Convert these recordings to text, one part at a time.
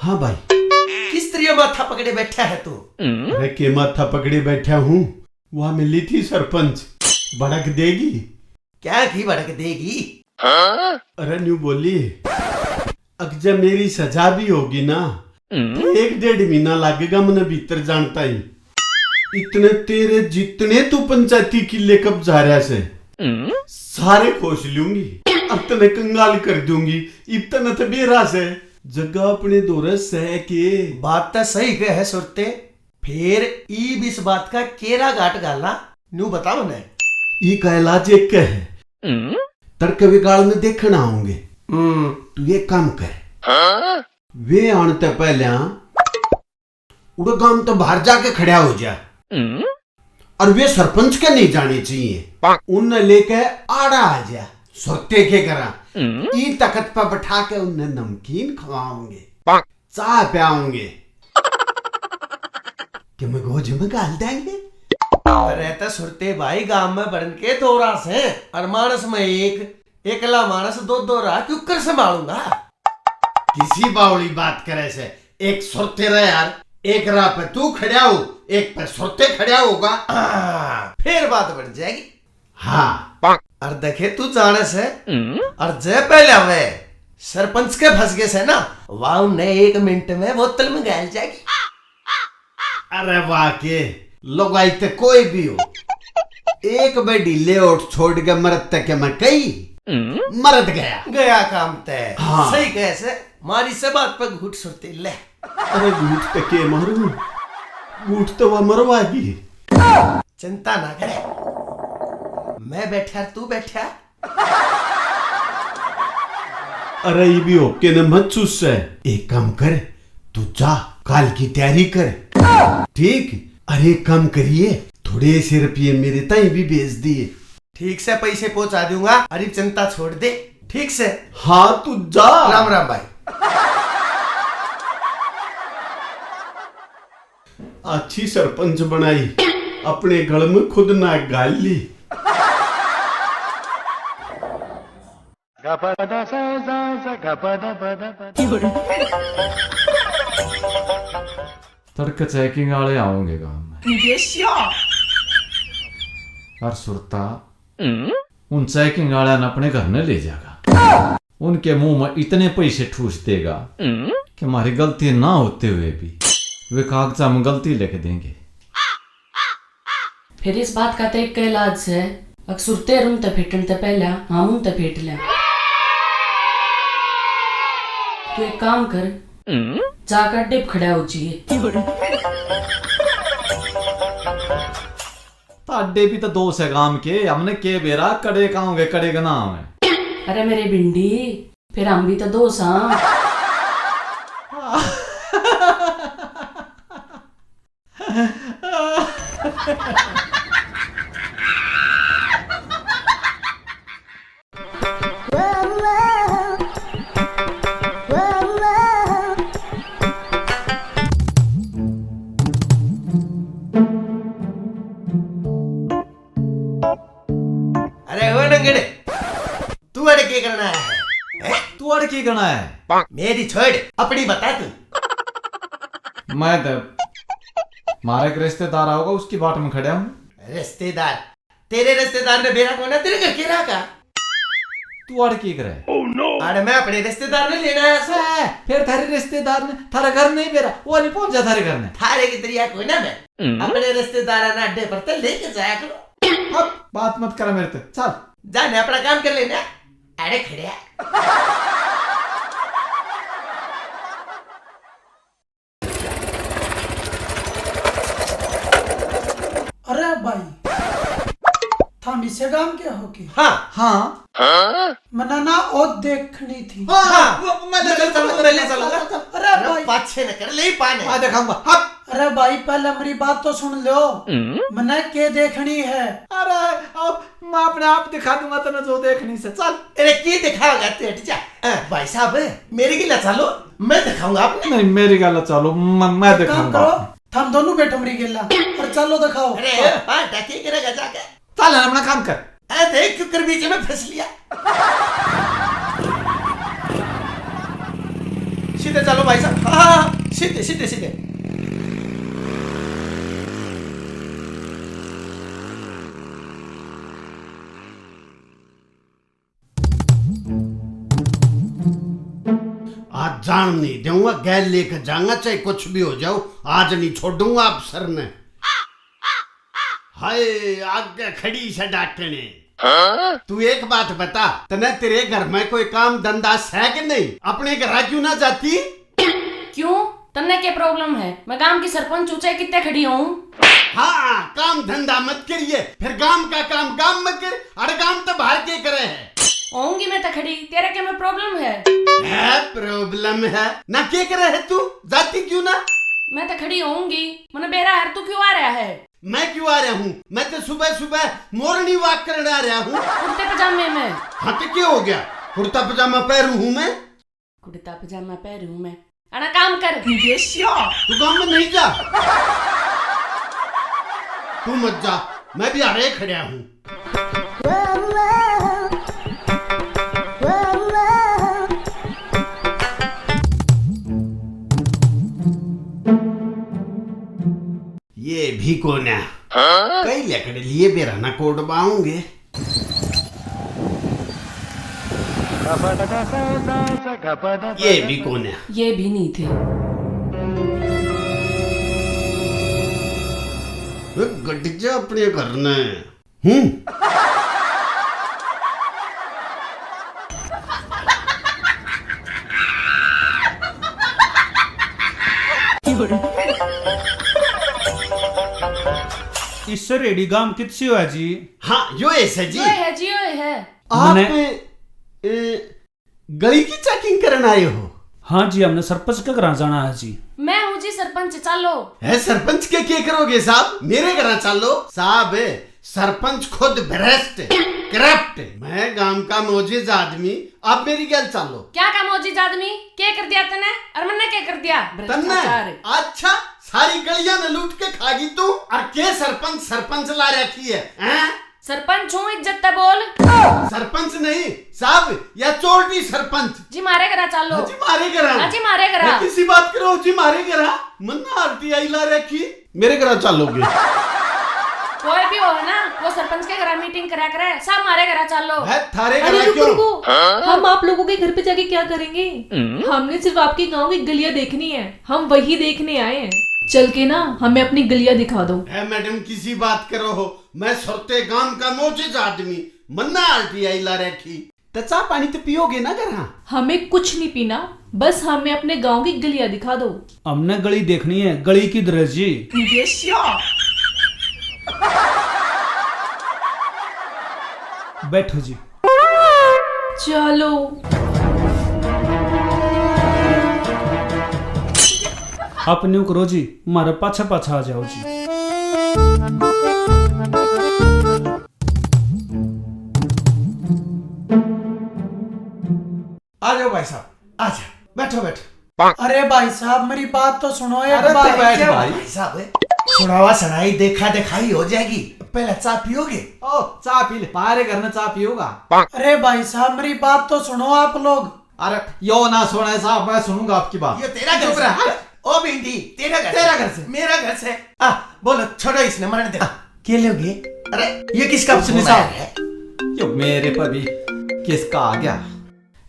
हाँ भाई। किस तरह माथा पकड़े बैठा है तू? अरे के माथा पकड़े बैठा हूँ, वहां मिली थी सरपंच, भड़क देगी। क्या की भड़क देगी? अरे न्यू बोली, अब जब मेरी सजा भी होगी ना, तो 1-1.5 महीना लगेगा मैंने भीतर जानता ही। इतने तेरे जितने तू पंचायती किले कब्जा रहा से सारे खोज लूंगी, अब तने कंगाल कर दूंगी। इतना तो बेरास है जगह अपने दोरस है के। बात तो सही कह है सुरते, फिर इस बात का केरा घाट गाला न्यू बताओ न। ई का इलाज एक है, तड़के विगाल में देखना होंगे। तू ये काम कर, वे आने पहले उड़ो गांव तो बाहर जाके खड़ा हो जा, और वे सरपंच के नहीं जाने चाहिए, उन्हें लेके आड़ा आ जा। सोते के करा ई तखत पर बैठा के उन्हें नमकीन खवाओगे, चाय पियाओगे कि मैं गोज में गाल देंगे। रहता सुरते भाई गांव में बन के 2 रास है, और मानस में एकला मानस 2 राह क्यों कर संभालूंगा? किसी बावली बात करे से एक सुरते रहे यार, एक राह पे तू खड़ा हो, एक पे सुरते खड़ा होगा, फिर बात बन जाएगी। हाँ। और देखे तू जाने से और जय पहले हमें सरपंच के फंस गए से ना, वाह ने 1 मिनट में बोतल में गाल जाएगी। अरे वाह के लोग आते कोई भी हो, एक बार ढीले उठ छोड़ के मरद तक मैं कही मरद गया काम तय। हाँ। सही कैसे मारी से बात पर घुट सुरते ले। अरे घूट तक के मारू, घूट तो वह मरवाएगी। चिंता ना करे, मैं बैठा तू बैठा। अरे ये भी ओके न मत चूस है, एक काम कर, तू जा काल की तैयारी कर, ठीक? अरे एक काम करिए, थोड़े से रुपये मेरे ताई भी भेज दिए। ठीक से पैसे पहुंचा दूंगा, अरे चिंता छोड़ दे, ठीक से? हाँ तू जा। राम राम भाई। अच्छी सरपंच बनाई, अपने गल में खुद ना गाल ली। तड़के चेकिंग वाले आओगे गांव में, और सुरता उन चेकिंग वाले ने अपने घर में ले जाएगा, उनके मुंह में इतने पैसे ठूस देगा कि हमारी गलती ना होते हुए भी वे कागजा में गलती लिख देंगे। फिर इस बात का एक इलाज है, अक्सुरते रूम ते फेटन ते पहले हम ते फेट ले। तू एक काम कर, जाकर डिप खड़ा हो चाहिए। ताडे भी तो दोस्त है काम के, हमने के बेरा कड़े खाओगे कड़े का नाम है। अरे मेरे भिंडी, फिर हम भी तो दोस्त हाँ। अरे हो नंगड़े, तू अड़े क्या करना है? तू अड़ की करना है? मेरी छोड़, अपनी बता तू। मैं तो हमारा एक रिश्तेदार आओगा, उसकी बाट में खड़ा हूँ। रिश्तेदार? तेरे रिश्तेदार ने बेरा कौन है? तेरे घर के रहा का? तू अड़ की करे? अरे मैं अपने रिश्तेदार ने लेना है। फिर थारे रिश्तेदार ने थारा घर नहीं बेरा, वो नहीं पहुंचा थारे घर में। थारे की तरिया कोई ना, मैं अपने रिश्तेदार ने अड्डे पर तो लेके जाया करो। अब बात मत करा मेरे से, चल जाने अपना काम कर लेना। अरे खड़े अरे भाई, थाम इसे काम क्या हो के? हाँ हाँ मनाना और देखनी थी। हाँ मैं ले चलूंगा। अरे भाई, पाछे न कर ले पाने। मैं दिखाऊंगा। हाँ अरे भाई पहले मेरी बात तो सुन लो, मना के देखनी है। अरे अब मैं अपने आप दिखा दूंगा तेने जो देखनी से, चल। अरे की दिखाओगा तू? हट जा। भाई साहब मेरी गिला चलो, मैं दिखाऊंगा आपने। नहीं मेरी गल चलो, मैं काम दिखाऊंगा। करो, हम दोनों बैठो मेरी गेला और चलो दिखाओ। अरे हाँ टाकी करेगा जाके। चल अपना काम कर। देख क्यों कर बीच में फंस लिया। सीधे चलो भाई साहब। हाँ हाँ, हाँ, सीधे सीधे सीधे। आज जान नहीं दूंगा, गैल लेकर जाऊंगा चाहे कुछ भी हो जाओ, आज नहीं छोड़ूंगा अफसर ने। हाय आगे खड़ी से डांटने। तू एक बात बता, तने तेरे घर में कोई काम धंधा है कि नहीं? अपने घर क्यों ना जाती? क्यों, तन्ने क्या प्रॉब्लम है? मैं गांव की सरपंच ऊंचे कितने खड़ी हूँ। हाँ, काम धंधा मत करिए, फिर गांव का काम गांव में कर, अरे गांव तो बाहर के करे है। होंगी मैं तो खड़ी, तेरे क्या में प्रॉब्लम है? प्रॉब्लम है ना, क्या करे है तू? जाती क्यों ना? मैं तो खड़ी होंगी, मैंने बेरा है, तू क्यों आ रहा है? मैं क्यों आ रहा हूँ? मैं तो सुबह सुबह मॉर्निंग वॉक करने आ रहा हूँ। कुर्ते पजामे में। हाँ तो क्या हो गया? कुर्ता पजामा पहनू हूँ मैं। कुर्ता पजामा पहनू हूँ मैं। अना काम कर। तू काम में नहीं जा, तू मत जा, मैं भी अरे खड़ा हूँ। ये भी कौन है? कई लकड़े लिए बेराना कोड बाऊंगे। ये भी कौन है? ये भी नहीं थे। गट जा अपने घर ने। हूँ इससे रेडी गांव कितसी हुआ जी? हाँ यो ऐसा जी। जो है जी, यो है। आप मैंने- गली की चेकिंग करने आए हो? हाँ जी, हमने सरपंच के घर जाना है जी। मैं हूँ जी सरपंच, चलो। है सरपंच के क्या करोगे साहब? मेरे घर चलो साहब। सरपंच खुद भ्रष्ट करप्ट, मैं गांव का मोजिज आदमी, आप मेरी गल चलो। क्या काम हो जी आदमी? क्या कर दिया तने? और मैंने क्या कर दिया? तन्ने भ्रष्टाचार। अच्छा सारी गलियां न लूट के खागी तू, और के सरपंच सरपंच ला रखी है, हैं? सरपंच हूँ, इज्जत ते बोल। सरपंच नहीं साहब, या चोरटी सरपंच जी मारे घरा चलो। जी मारे घर हाँ जी मारे घरा। किसी बात करो जी मारे घर मन्ना आरटीआई ला रखी, मेरे घर चलोगे? कोई भी हो ना, वो सरपंच के घर मीटिंग करा करे, सब मारे घरा चलो। है थारे अरे घर रुको क्यों? रुको, हम आप लोगों के घर पे जाके क्या करेंगे? हमने सिर्फ आपके गांव की गलियां देखनी है, हम वही देखने आए हैं। चल के ना हमें अपनी गलियां दिखा दो। है मैडम किसी बात करो हो, मैं सुरते गांव का मोजिज आदमी, मन्ना आरटीआई ला रखी, तो चाह पानी तो पियोगे ना घर? हमें कुछ नहीं पीना, बस हमें अपने गांव की गलियां दिखा दो। हमने गली देखनी है, गली की दर जी। बैठो जी। चलो आप न्यू करो जी, हमारा पाछा पाछा आ जाओ जी। आ जाओ भाई साहब, आ जाओ, बैठो बैठो। अरे भाई साहब मेरी बात तो सुनो एक अरे बार। तो बैठ भाई साहब, सुनावा सुनाई देखा दिखाई हो जाएगी, पहले चाय पियोगे? ओ चाय पी ले, हमारे घर में चाय पियोगा? अरे भाई साहब मेरी बात तो सुनो आप लोग। अरे यो ना सुने साहब, मैं सुनूंगा आपकी बात। ये तेरा घर से? ओ भिंडी, तेरा घर से? मेरा घर से? बोलो, छोड़ो इसने, मरने दे। क्या लोगे? अरे ये किसका सुनिए फोन आया साहब। है? यो मेरे पर भी किसका आ गया?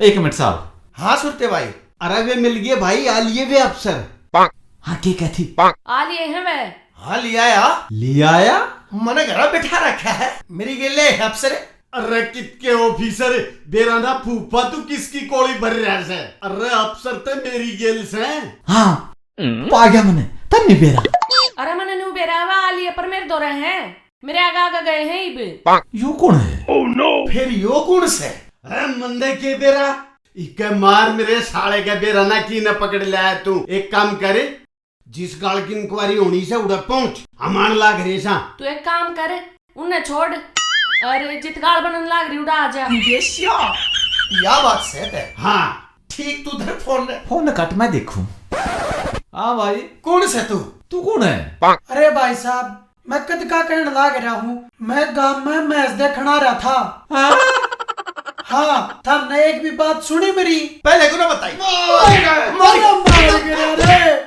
एक मिनट साहब। हाँ सुरते भाई। अरे वे मिल गए भाई, आलिए वे अफसर। हाँ क्या कहती? आ लिए हैं वे। हाँ लिया या? लिया आया? मैंने घर बैठा रखा है, मेरी गेले अफसर। अरे कितके ऑफिसर बेराना फूफा, तू किसकी कोड़ी भर रहा है? अरे अफसर तो मेरी गेल से। हाँ पा गया मैंने, तब नहीं बेरा। अरे मैंने न्यू बेरा हुआ आ लिए, पर मेरे दो रहे हैं, मेरे आगे आगे गए हैं इब। यू कौन है? फिर यो कौन से? अरे मंदे के बेरा, इके मार मेरे साले के बेरा ना की न पकड़ लिया है तू। एक काम करे, जिस गाल की इंक्वायरी होनी से उड़ा पहुंच, हमान लाग रे सा। तू एक काम कर, उन्हें छोड़, अरे जितगाड़ बनन लाग रही, उड़ा आ जा। या बात से है। हाँ ठीक, तू धर फोन ने। फोन काट मैं देखूं। हाँ भाई, कौन से तू? तू कौन है? अरे भाई साहब मैं कद का कहने लाग रहा हूँ, मैं गांव में मैच देखना रहा था। हाँ थामने एक भी बात सुनी मेरी? पहले को ना बताई। अरे मार गिरा रे।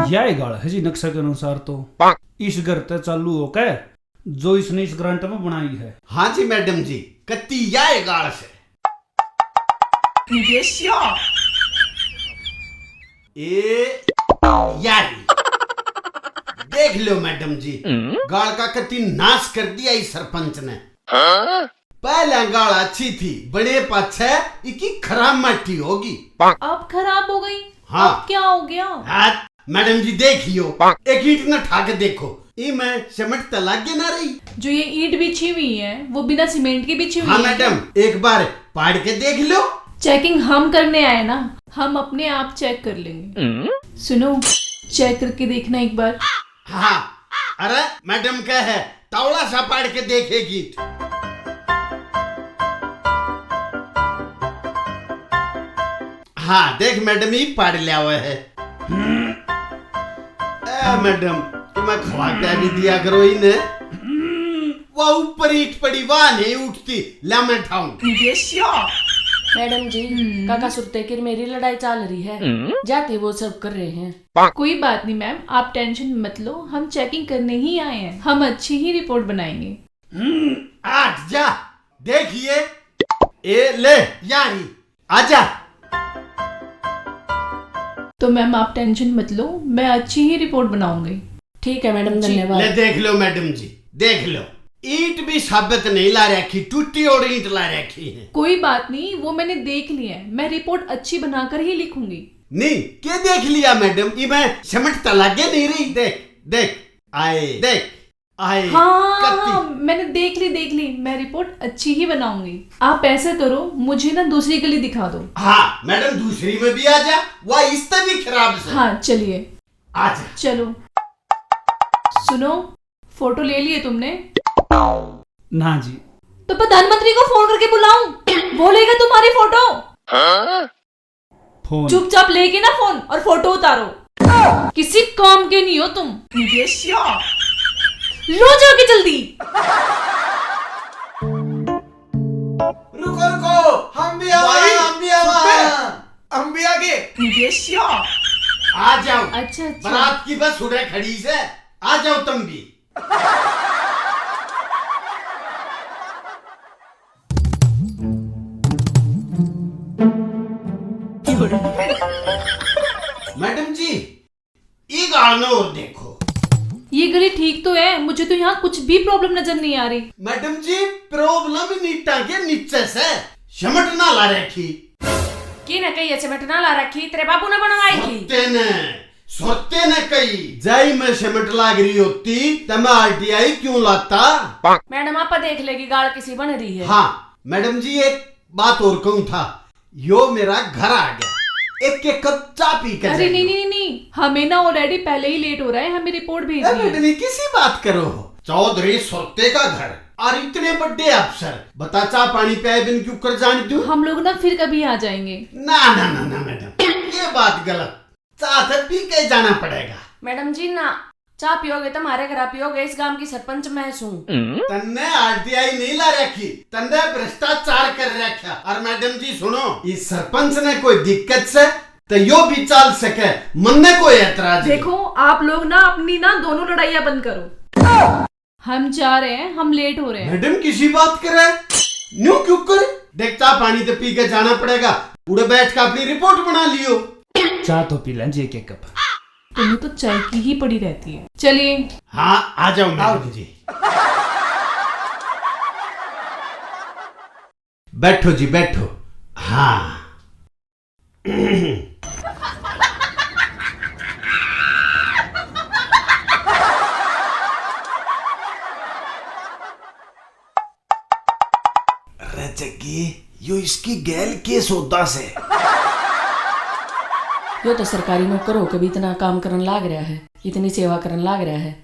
यह गाड़ है जी नक्शे के अनुसार तो इस घर ते चालू हो के जो इसने इस ग्रांट में बनाई है। हाँ जी मैडम जी, कत्ती या गाड़ से ए यारी देख लो मैडम जी, गाड़ का कत्ती नाश कर दिया इस सरपंच ने। पहले गाड़ अच्छी थी, बड़े पाछे इकी खराब मट्टी होगी। अब खराब हो गई? हाँ। अब क्या हो गया? हाँ मैडम जी देखियो, एक ईंट न ठा के देखो, ई में सीमेंट तो लागे ना रही। जो ये ईंट बिछी हुई है वो बिना सीमेंट की बिछी हुई हाँ है। मैडम, एक बार पाड़ के देख लो। चेकिंग हम करने आए ना, हम अपने आप चेक कर लेंगे। सुनो, चेक करके देखना एक बार। हाँ, अरे मैडम क्या है, तवला सा पाड़ के देखेगी। हाँ देख मैडम, ही पाड़ लिया हुआ है। मैडम तुम्हें खवा के भी दिया करो इन्हें। वह ऊपर ईट पड़ी, वह नहीं उठती, ला मैं ठाऊं। मैडम जी, काका सुरते की मेरी लड़ाई चल रही है, जाते वो सब कर रहे हैं। कोई बात नहीं मैम, आप टेंशन मत लो, हम चेकिंग करने ही आए हैं, हम अच्छी ही रिपोर्ट बनाएंगे। आठ जा, देखिए ए ले यारी, आजा। तो मैम आप टेंशन मत लो, मैं अच्छी ही रिपोर्ट बनाऊंगी। ठीक है मैडम, धन्यवाद। ले देख लो मैडम जी, देख लो, ईंट भी साबित नहीं ला रखी, टूटी और ईंट ला रखी है। कोई बात नहीं, वो मैंने देख लिया है, मैं रिपोर्ट अच्छी बनाकर ही लिखूंगी। नहीं क्या देख लिया मैडम, ये मैं सीमेंट तो लागे नहीं रही। देख देख आए, देख आए। हाँ, मैंने देख ली, मैं रिपोर्ट अच्छी ही बनाऊंगी। आप ऐसा करो, मुझे ना दूसरी गली दिखा दो। हाँ मैडम, दूसरी में भी आ जा, वह इससे भी खराब से। हाँ चलिए, आजा। चलो। सुनो, फोटो ले लिए तुमने? ना जी। तो प्रधानमंत्री को फोन करके बुलाऊं, वो लेगा तुम्हारी फोटो। फोन चुपचाप लेके ना फोन और फोटो उतारो, किसी काम के नहीं हो तुम। लो जाके जल्दी। रुको रुको, हम भी आए, हम भी आए, हम भी आगे। आ जाओ। अच्छा अच्छा, बारात की बस उड़े खड़ी से, आ जाओ तुम भी। मैडम जी, ये गाल में और देखो। ये गली ठीक तो है, मुझे तो यहाँ कुछ भी प्रॉब्लम नजर नहीं आ रही। मैडम जी, प्रॉब्लम नीटा के नीचे से सिमट ना ला रखी। की न कही सिमट ना ला रखी, तेरे बाबू ने बनवाई थी। सोते ने कही, जाई में सिमट लाग रही होती तो मैं आरटीआई क्यों लाता। मैडम आप देख लेगी गाड़ किसी बन रही है। हाँ मैडम जी, एक बात और कहूँ था, यो मेरा घर आ गया, एक कप चाय पी कर। अरे नहीं, हमें ना ऑलरेडी पहले ही लेट हो रहा है, हमें रिपोर्ट भेजनी है। मैडम किसी बात करो, चौधरी सोते का घर और इतने बड़े अफसर, बता चाय पानी पे बिन क्यों कर जाने दूं। हम लोग ना फिर कभी आ जाएंगे। ना ना ना ना मैडम, ये बात गलत, चाय तो पी के जाना पड़ेगा। मैडम जी ना, चाय पियोगे तुम्हारे घर पियोगे, इस गांव की सरपंच मैं हूँ। तन्ने आरटीआई नहीं ला रखी, तन्ने भ्रष्टाचार कर रखा। और मैडम जी सुनो, इस सरपंच ने कोई दिक्कत से तो यो भी चाल सके, मन में कोई ऐतराज। देखो आप लोग ना अपनी ना दोनों लड़ाइयाँ बंद करो, हम जा रहे हैं, हम लेट हो रहे हैं। मैडम किसी बात करे, न्यू क्यों करे, देख चाय पानी तो पी के जाना पड़ेगा, उड़े बैठ के अपनी रिपोर्ट बना लियो। चाय तो पी लें जी एक एक कप। तुम्हें तो चाय की ही पड़ी रहती है। चलिए। हाँ आ जाओ मैडम जी, बैठो जी बैठो। हाँ अरे जग्गी, यो इसकी गैल के सौदा से। यो तो सरकारी नौकर हो के भी इतना काम करने लाग रहा है। इतनी सेवा करने लाग रहा है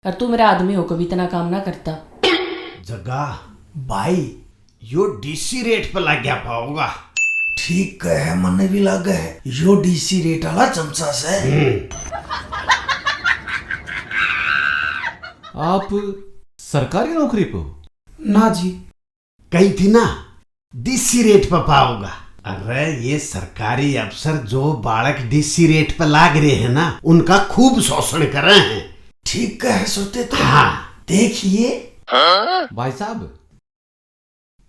और तू मेरा आदमी हो कभी इतना काम ना करता। जगा भाई यो डीसी रेट पे लग गया पाओगा। ठीक है, मन भी लग है यो डीसी रेट वाला चमचा से। आप सरकारी नौकरी पे हो? ना जी। कही थी ना डीसी रेट पे पाओगा। अरे ये सरकारी अफसर जो बालक डीसी रेट पे लाग रहे हैं ना, उनका खूब शोषण कर रहे हैं। ठीक है सुनते तो। हाँ देखिए भाई साहब,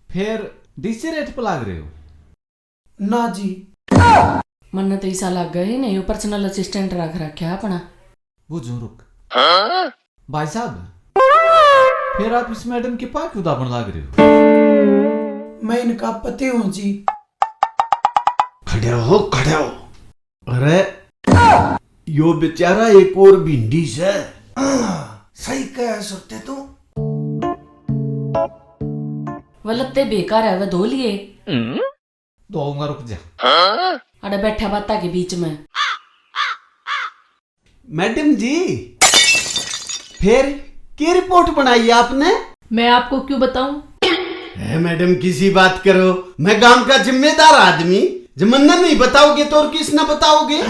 फिर डीसी रेट पे लाग रहे हो? ना जी। मन तो ऐसा लग गए नहीं, पर्सनल असिस्टेंट रख रखा अपना। वो जो रुक भाई साहब, फिर आप इस मैडम के पास क्यों दाबन लाग रहे हो? मैं इनका पति हूँ जी। खड़े हो खड़े हो। अरे यो बेचारा एक और भिंडी से। सही कह सुनते तो। वह लत्ते बेकार है, वह धो लिए। दोगा, रुक जा। अरे बैठा बाता के बीच में। मैडम जी फिर क्या रिपोर्ट बनाई आपने? मैं आपको क्यों बताऊं? मैडम किसी बात करो, मैं गांव का जिम्मेदार आदमी, जब मन्ना नहीं बताओगे तो और किस ना बताओगे?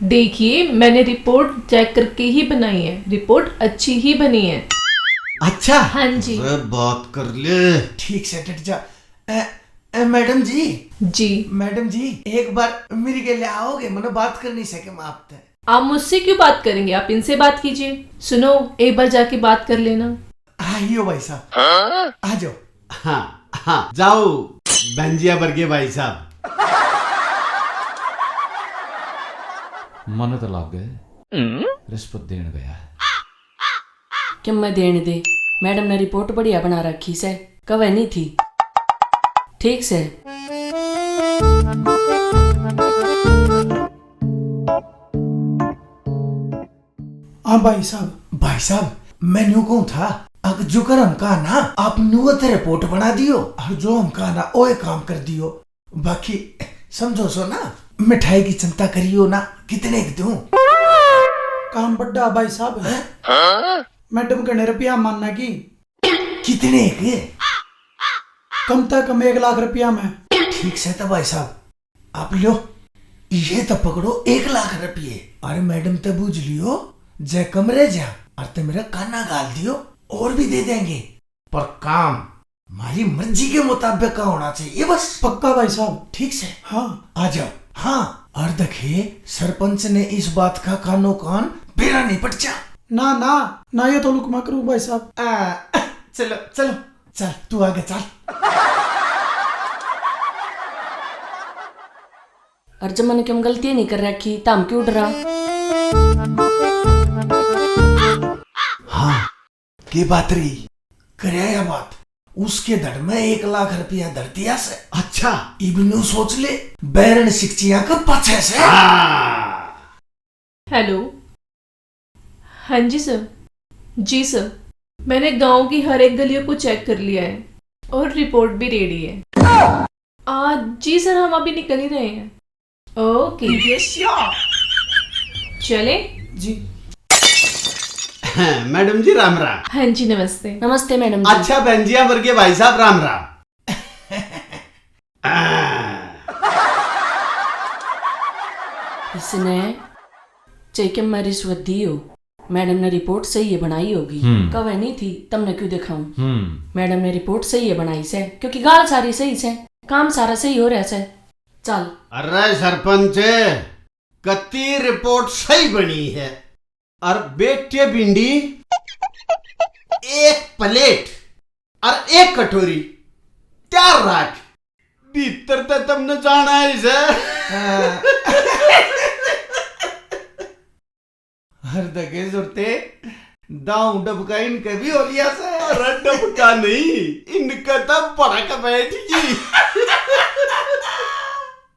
देखिए, मैंने रिपोर्ट चेक करके ही बनाई है, रिपोर्ट अच्छी ही बनी है। अच्छा हाँ जी। अरे बात कर ले। ठीक से डट जा। मैडम जी। जी। मैडम जी एक बार मेरे के लिए आओगे? मैंने बात करनी सके मैं आपसे। आप मुझसे क्यों बात करेंगे, आप इनसे बात कीजिए। सुनो, एक बार जाके बात कर लेना। आइयो भाई साहब, आ जाओ। हाँ हाँ जाओ बंजिया बरगे भाई साहब। मन तो लग गए, रिश्वत देने गया है। क्यों मैं देने दे? मैडम ने रिपोर्ट बढ़िया बना रखी से, कवे नहीं थी ठीक से। हाँ भाई साहब। भाई साहब मैं न्यू कहूँ था, अगर जो कर हम कहा ना आप न्यू रिपोर्ट बना दियो, और जो हम कहा ना वो काम कर दियो। बाकी समझो सो ना, मिठाई की चिंता करियो ना, कितने की दूं? काम बड्डा भाई साहब है। मैडम के रुपया मानना की कितने के? कम से कम 1 लाख रुपया में। ठीक से तो भाई साहब आप लो, ये तो पकड़ो 1 लाख रुपये। अरे मैडम तो बूझ लियो, जय कमरे जा और ते मेरा काना गाल दियो, और भी दे देंगे, पर काम हमारी मर्जी के मुताबिक का होना चाहिए बस। पक्का भाई साहब। ठीक से हाँ आ जाओ। हाँ और देखिए सरपंच ने इस बात का कानो कान बेरा नहीं पटचा। ना ना ना, ये तो लुक मैं करूँ भाई साहब। चलो चलो चल, तू आगे चल। और जब मैंने क्यों गलती नहीं कर रखी, ताम क्यों डरा? हाँ की बात रही कराया बात, उसके धड़ में 1 लाख रुपया धर दिया से। अच्छा इब्नू सोच ले, बैरन शिक्षिया का पाछे से। हेलो। हाँ जी सर। जी सर, मैंने गांव की हर एक गलियों को चेक कर लिया है और रिपोर्ट भी रेडी है। जी सर, हम अभी निकल ही रहे हैं। ओके चले। जी। मैडम जी राम राम। हाँ जी नमस्ते। नमस्ते मैडम जी। अच्छा बंजिया बरगे भाई साहब राम राम। इसने चाहिए मैं रिश्वत दी हो, मैडम ने रिपोर्ट सही है बनाई होगी। कवे नहीं थी, तमने क्यों दिखाऊं? मैडम ने रिपोर्ट सही है बनाई से, क्योंकि गाल सारी सही से, काम सारा सही हो रहा से। चल। अरे सरपंच कत्ती रिपोर्ट सही बनी है, और बेटे भिंडी 1 प्लेट और 1 कटोरी तैयार रख, भीतर तक तुमने जाना है इसे। हर दगे जुड़ते दाऊ डबका इनके भी हो लिया से। अरे डबका नहीं, इनका तब बड़ा का बैठ गई।